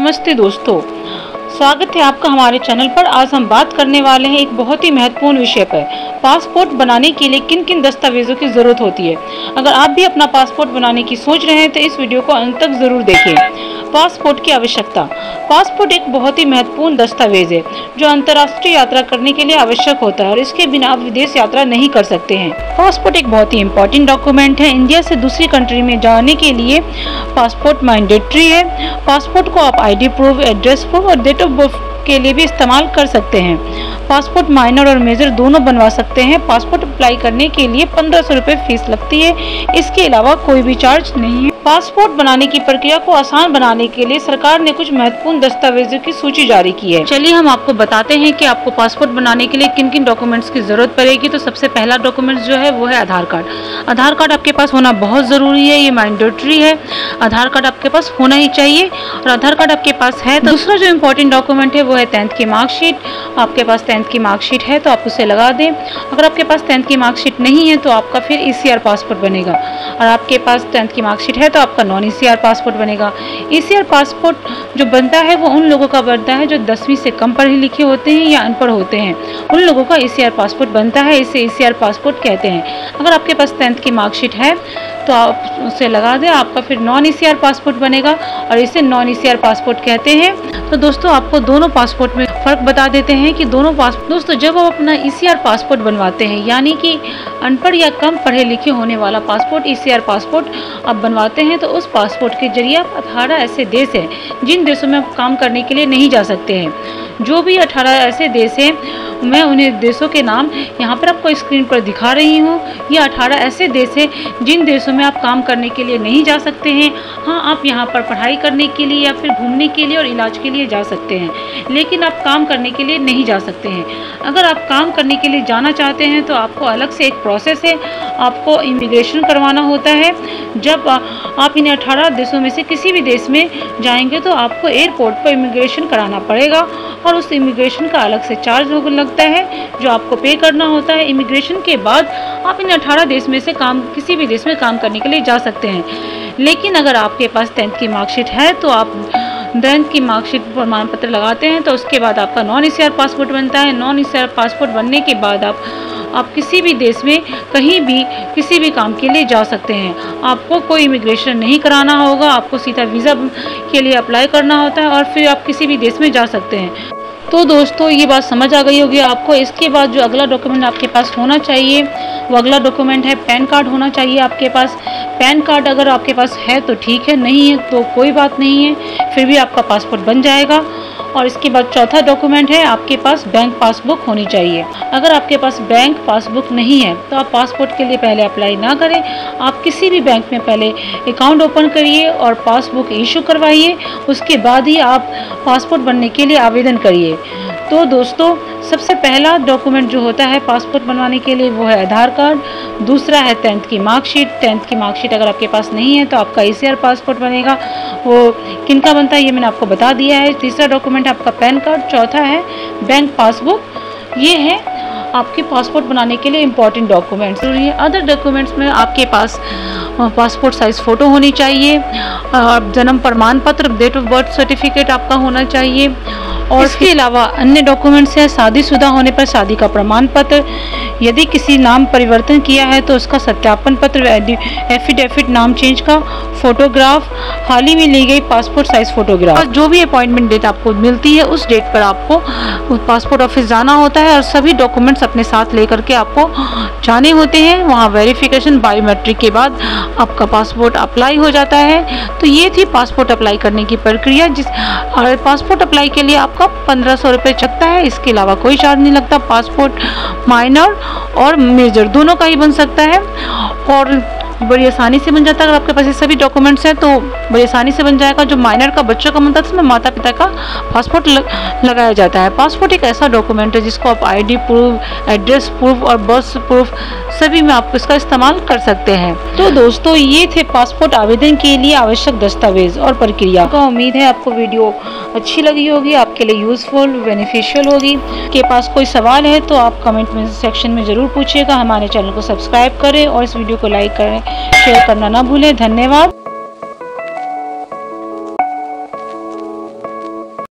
नमस्ते दोस्तों, स्वागत है आपका हमारे चैनल पर। आज हम बात करने वाले हैं एक बहुत ही महत्वपूर्ण विषय पर। पासपोर्ट बनाने के लिए किन किन दस्तावेजों की जरूरत होती है। अगर आप भी अपना पासपोर्ट बनाने की सोच रहे हैं तो इस वीडियो को अंत तक जरूर देखें। पासपोर्ट की आवश्यकता। पासपोर्ट एक बहुत ही महत्वपूर्ण दस्तावेज है जो अंतर्राष्ट्रीय यात्रा करने के लिए आवश्यक होता है और इसके बिना आप विदेश यात्रा नहीं कर सकते हैं। पासपोर्ट एक बहुत ही इम्पोर्टेंट डॉक्यूमेंट है। इंडिया से दूसरी कंट्री में जाने के लिए पासपोर्ट मैंडेटरी है। पासपोर्ट को आप आईडी प्रूफ, एड्रेस प्रूफ और डेट ऑफ बर्थ के लिए भी इस्तेमाल कर सकते हैं। पासपोर्ट माइनर और मेजर दोनों बनवा सकते हैं। पासपोर्ट अप्लाई करने के लिए 1500 रुपये फीस लगती है। इसके अलावा कोई भी चार्ज नहीं है। पासपोर्ट बनाने की प्रक्रिया को आसान बनाने के लिए सरकार ने कुछ महत्वपूर्ण दस्तावेजों की सूची जारी की है। चलिए हम आपको बताते हैं कि आपको पासपोर्ट बनाने के लिए किन किन डॉक्यूमेंट्स की जरूरत पड़ेगी। तो सबसे पहला डॉक्यूमेंट जो है वो है आधार कार्ड। आधार कार्ड आपके पास होना बहुत जरूरी है, ये मैंडेटरी है। आधार कार्ड आपके पास होना ही चाहिए और आधार कार्ड आपके पास है तो दूसरा जो इम्पोर्टेंट डॉक्यूमेंट है वो है 10th की मार्कशीट। आपके पास 10th की मार्कशीट है तो आप उसे लगा दें। अगर आपके पास 10th की मार्कशीट नहीं है तो आपका फिर ECR पासपोर्ट बनेगा और आपके पास 10th की मार्कशीट है तो आपका नॉन ECR पासपोर्ट बनेगा। ECR पासपोर्ट जो बनता है वो उन लोगों का बनता है जो 10वीं से कम पढ़े लिखे होते हैं या अनपढ़ होते हैं, उन लोगों का ECR पासपोर्ट बनता है। इसे ECR पासपोर्ट कहते हैं। अगर आपके पास 10th की मार्कशीट है तो आप उसे लगा दें, आपका फिर नॉन ECR पासपोर्ट बनेगा और इसे नॉन ECR पासपोर्ट कहते हैं। तो दोस्तों आपको दोनों पासपोर्ट में फ़र्क बता देते हैं कि दोनों दोस्तों जब आप अपना ECR पासपोर्ट बनवाते हैं, यानी कि अनपढ़ या कम पढ़े लिखे होने वाला पासपोर्ट ECR पासपोर्ट आप बनवाते हैं, तो उस पासपोर्ट के जरिए आप 18 ऐसे देश हैं जिन देशों में आप काम करने के लिए नहीं जा सकते हैं। जो भी 18 ऐसे देश हैं, मैं उन्हें देशों के नाम यहाँ पर आपको स्क्रीन पर दिखा रही हूँ। ये 18 ऐसे देश हैं जिन देशों में आप काम करने के लिए नहीं जा सकते हैं। हाँ, आप यहाँ पर पढ़ाई करने के लिए या फिर घूमने के लिए और इलाज के लिए जा सकते हैं, लेकिन आप काम करने के लिए नहीं जा सकते हैं। अगर आप काम करने के लिए जाना चाहते हैं तो आपको अलग से एक प्रोसेस है, आपको इमिग्रेशन करवाना होता है। जब आप इन 18 देशों में से किसी भी देश में जाएंगे तो आपको एयरपोर्ट पर इमिग्रेशन कराना पड़ेगा और उस इमिग्रेशन का अलग से चार्ज लगता है जो आपको पे करना होता है। इमिग्रेशन के बाद आप इन 18 देश में से किसी भी देश में काम करने के लिए जा सकते हैं। लेकिन अगर आपके पास 10th की मार्कशीट है तो आप 10th की मार्कशीट प्रमाण पत्र लगाते हैं तो उसके बाद आपका नॉन ECR पासपोर्ट बनता है। नॉन ECR पासपोर्ट बनने के बाद आप किसी भी देश में कहीं भी किसी भी काम के लिए जा सकते हैं। आपको कोई इमिग्रेशन नहीं कराना होगा, आपको सीधा वीज़ा के लिए अप्लाई करना होता है और फिर आप किसी भी देश में जा सकते हैं। तो दोस्तों ये बात समझ आ गई होगी आपको। इसके बाद जो अगला डॉक्यूमेंट आपके पास होना चाहिए वो अगला डॉक्यूमेंट है पैन कार्ड होना चाहिए आपके पास। पैन कार्ड अगर आपके पास है तो ठीक है, नहीं है तो कोई बात नहीं है, फिर भी आपका पासपोर्ट बन जाएगा। और इसके बाद चौथा डॉक्यूमेंट है आपके पास बैंक पासबुक होनी चाहिए। अगर आपके पास बैंक पासबुक नहीं है तो आप पासपोर्ट के लिए पहले अप्लाई ना करें। आप किसी भी बैंक में पहले अकाउंट ओपन करिए और पासबुक इशू करवाइए, उसके बाद ही आप पासपोर्ट बनने के लिए आवेदन करिए। तो दोस्तों सबसे पहला डॉक्यूमेंट जो होता है पासपोर्ट बनवाने के लिए वो है आधार कार्ड। दूसरा है 10th की मार्कशीट। 10th की मार्कशीट अगर आपके पास नहीं है तो आपका ECR पासपोर्ट बनेगा। वो किनका बनता है ये मैंने आपको बता दिया है। तीसरा डॉक्यूमेंट आपका पैन कार्ड। चौथा है बैंक पासबुक। ये है आपके पासपोर्ट बनाने के लिए इम्पॉर्टेंट डॉक्यूमेंट्स। जरूरी है अदर डॉक्यूमेंट्स में आपके पास पासपोर्ट साइज फ़ोटो होनी चाहिए, जन्म प्रमाण पत्र, डेट ऑफ बर्थ सर्टिफिकेट आपका होना चाहिए। और इसके अलावा अन्य डॉक्यूमेंट्स हैं शादीशुदा होने पर शादी का प्रमाण पत्र, यदि किसी नाम परिवर्तन किया है तो उसका सत्यापन पत्र, एफिडेविट नाम चेंज का, फोटोग्राफ, हाल ही में ली गई पासपोर्ट साइज फोटोग्राफ। और जो भी अपॉइंटमेंट डेट आपको मिलती है उस डेट पर आपको पासपोर्ट ऑफिस जाना होता है और सभी डॉक्यूमेंट्स अपने साथ लेकर के आपको जाने होते हैं। वहाँ वेरिफिकेशन बायोमेट्रिक के बाद आपका पासपोर्ट अप्लाई हो जाता है। तो ये थी पासपोर्ट अप्लाई करने की प्रक्रिया। पासपोर्ट अप्लाई के लिए आपका 1500 रुपये लगता है, इसके अलावा कोई चार्ज नहीं लगता। पासपोर्ट माइनर और मेजर दोनों का ही बन सकता है और बड़ी आसानी से बन जाता है। अगर आपके पास ये सभी डॉक्यूमेंट्स हैं तो बड़ी आसानी से बन जाएगा। जो माइनर का बच्चों का बनता है उसमें माता पिता का पासपोर्ट लगाया जाता है। पासपोर्ट एक ऐसा डॉक्यूमेंट है जिसको आप आईडी प्रूफ, एड्रेस प्रूफ और बर्थ प्रूफ सभी में आप इसका इस्तेमाल कर सकते हैं। तो दोस्तों ये थे पासपोर्ट आवेदन के लिए आवश्यक दस्तावेज और प्रक्रिया। तो उम्मीद है आपको वीडियो अच्छी लगी होगी, आपके लिए यूजफुल बेनिफिशियल होगी। के पास कोई सवाल है तो आप कमेंट में सेक्शन में ज़रूर पूछिएगा। हमारे चैनल को सब्सक्राइब करें और इस वीडियो को लाइक करें, शेयर करना ना भूलें। धन्यवाद।